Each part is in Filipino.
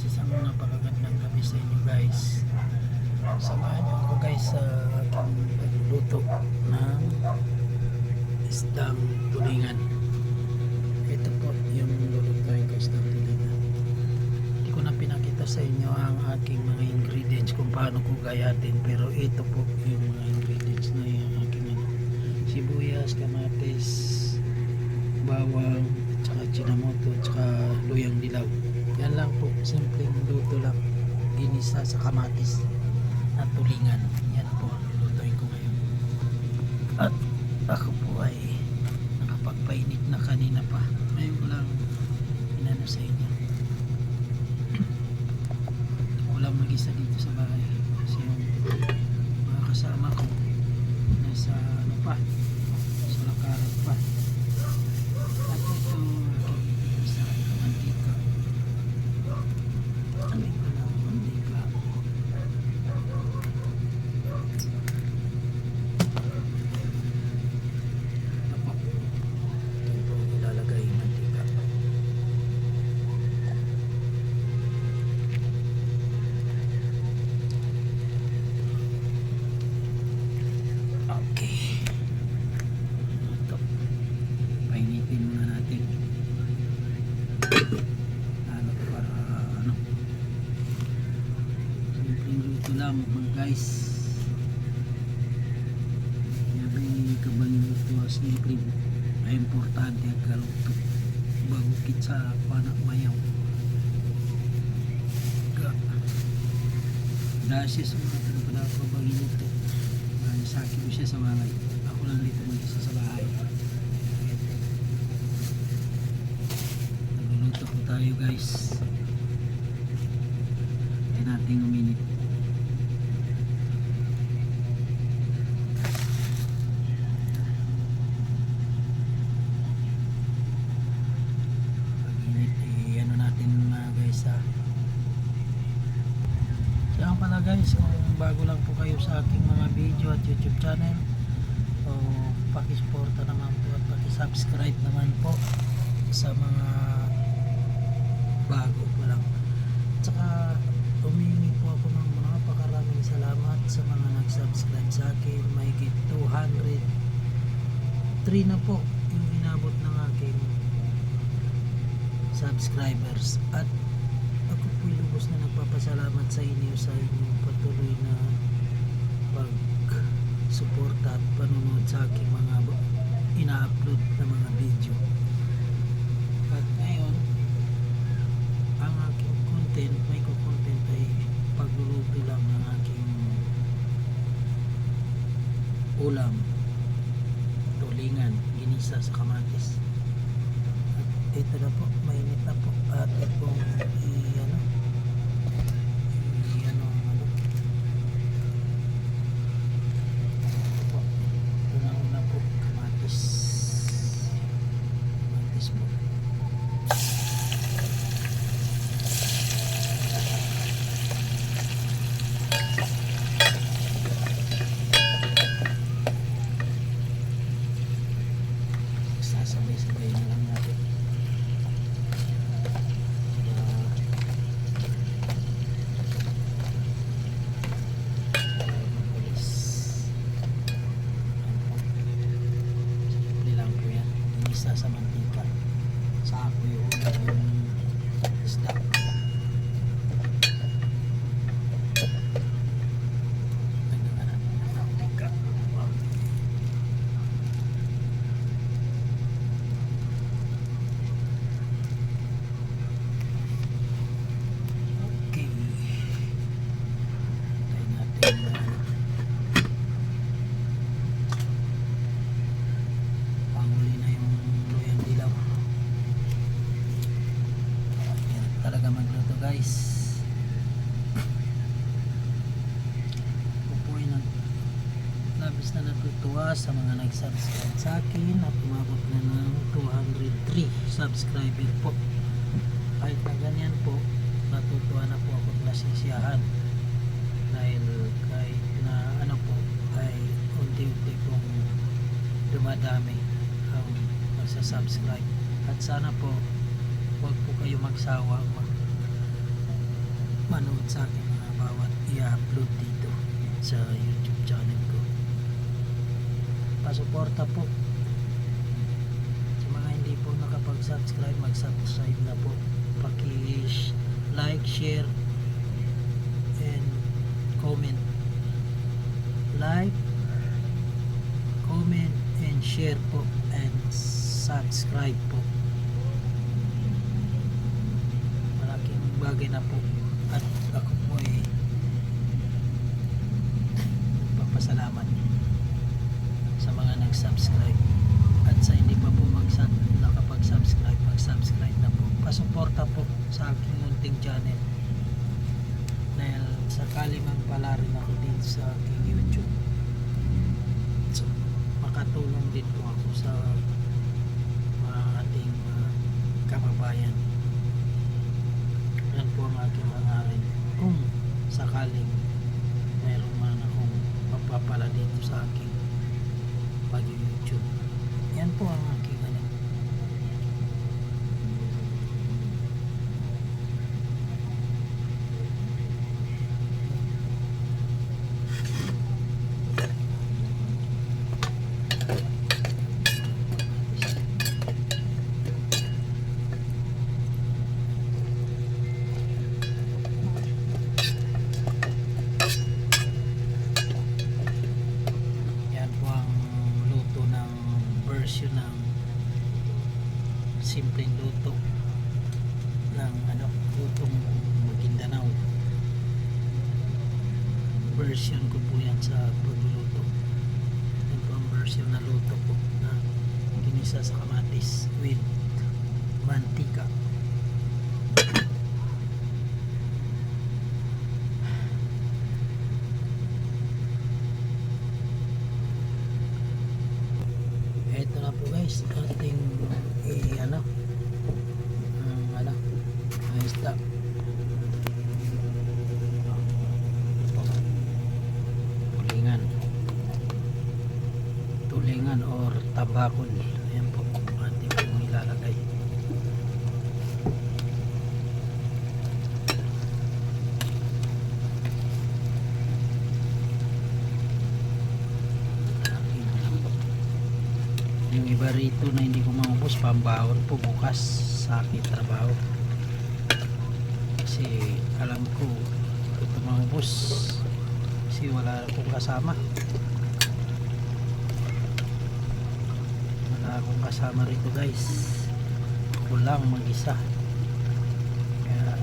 isang napakagandang gabi sa inyo guys. Samahan niyo ako guys sa aking pagluluto ng isdang tulingan. Ito po yung lulutuin ko, isdang tulingan. Hindi ko na pinakita sa inyo ang aking mga ingredients kung paano ko gayatin, pero ito po yung mga ingredients na yung aking sibuyas, kamatis, bawang, tsaka chinamoto, tsaka luyang dilaw. Yan lang po, simpleng luto lang, ginisa sa kamatis at tulingan. Yan po ang lulutuin ko ngayon. At ako po ay nakapagpainit na kanina pa, ngayon ko lang inano sa inyo. Walang mag-isa dito sa bahay kasi yung mga kasama ko nasa ano pa, sa lakaran pa. At ito aking isa mantika. Amin ko lang mantika. Apo, ito po ilalagay yung mantika. Okay, ito painitin muna natin ano para ano, simpleng luto lang mga guys. Yabi kabang luto simpleng ay importante ang kaluto bago kitsa panak mayaw dahil sa mga tanong kabang luto sa akin ko siya sa bahay, ako lang dito mag-isa sa bahay. Nagluluto po tayo guys. Kaya natin uminit. Pag init ano natin mga guys ha. Kaya pala guys, kung bago lang po kayo sa aking mga video at YouTube channel, so pakisuporta naman po at pakisubscribe naman po sa mga bago po lang. Tsaka humingi po ako ng napakaraming salamat sa mga nag-subscribe sa akin. Mahigit 203 na po yung inabot ng aking subscribers, at ako po lubos na nagpapasalamat sa inyo sa inyong patuloy na pag-suporta at panunod sa aking mga ina-upload na mga video. At ngayon, ang aking content, may content ay pagluluto lang ng aking ulam, tulingan, ginisa sa kamatis. At ito na po, mainit na po, at ito sasabay-sabay na lang natin. Simple lang po yan. Inisa sa mantika. Sa ako yung isda. Panghuli na yung luyang dilaw. Yan talaga magluto guys. Pupuin ng labis na natutuwa sa mga nag-subscribe sa akin at umabot na ng 203 subscriber po. Kahit na ganyan po, natutuwa na po ako at nasisiyahan dahil kahit na ano po ay unti-unti pong dumadami ang magsasubscribe. At sana po huwag po kayo magsawa manood sa akin mga bawat i-upload dito sa YouTube channel ko. Pasuporta po sa mga hindi po nakapag-subscribe, mag-subscribe na po. Like, share and comment. Like, comment and share po and subscribe po. Malaking bagay na po at ako po ay papasalamat sa mga nag-subscribe at sa hindi pa po nakapag-subscribe, mag-subscribe na po. Pasuporta po sa aking munting channel dahil sakali man pala rin ako dito sa aking YouTube, so makatulong din po ako sa mga ating kababayan. Yan po ang aking hangarin kung sakaling mayroon man akong mapapala dito sa aking pag-YouTube. Yan po ang aking version ng simpleng luto ng lutong Maguindanao. Version ko po yan sa pagluluto. Yan po ang version na luto po na ginisa sa kamatis with mantika. Ito na po guys, ating isda. Tulingan or tabakol. Ayan po ating pong ilalagay. Yung iba rito na hindi ko maubos, pambawon po bukas sa aking trabaho. Kasi alam ko ito maubos kasi wala akong kasama. Wala akong kasama rito guys. Ako lang mag-isa. Kaya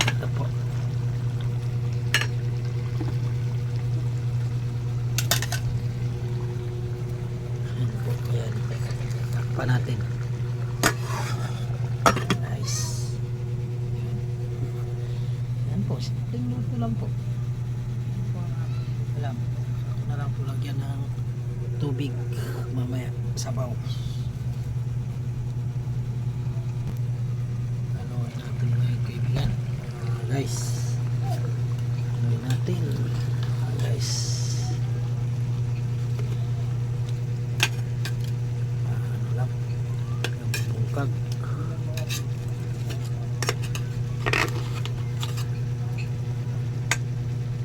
ito po. Takpan natin. Nice. Yan po, simpleng luto lang po. Alam, ako na lang po lagyan ng tubig mamaya, sabaw. Haluin natin mga kaibigan. Guys, haluin natin. Guys, bungkag.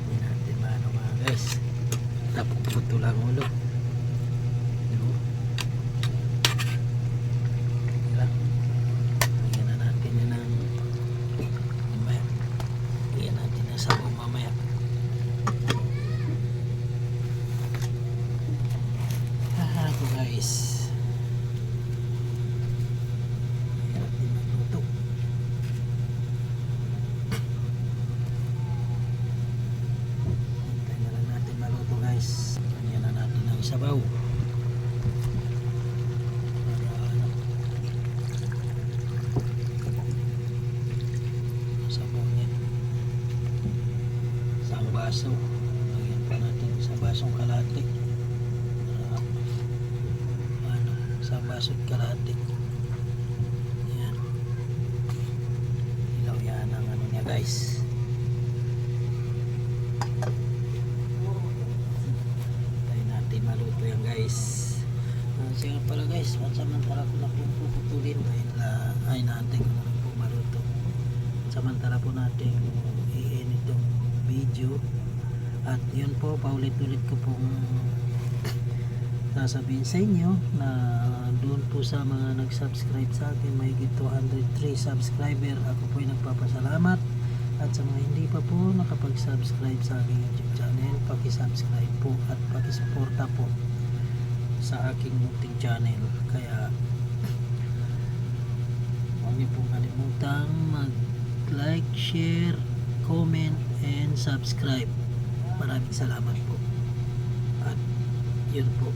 Hindi natin maano mga guys, napuputo lang ulo. Lagyan na natin yan ng mamaya. Lagyan natin ng sabaw mamaya. Ako guys, sabaw sabaw niya isang baso. Lagyan pa natin sa basong kalahati, isang baso't kalahati. Yan, ilaw yan ang niya guys. Maluto yan guys. Sige pala guys, pansamantala ko na pong puputulin dahil ay naantay ko na rin po maluto. pansamantala po natin i-end itong video. At yun po, paulit-ulit ko pong sasabihin sa inyo na doon po sa mga nag-subscribe sa akin, may 203 subscriber, ako po ay nagpapasalamat. At sa mga hindi pa po nakapag-subscribe sa aking YouTube channel, paki-subscribe po at paki-suporta po sa aking munting channel. Kaya huwag niyo pong kalimutang mag-like, share, comment, and subscribe. Maraming salamat po. At yun po.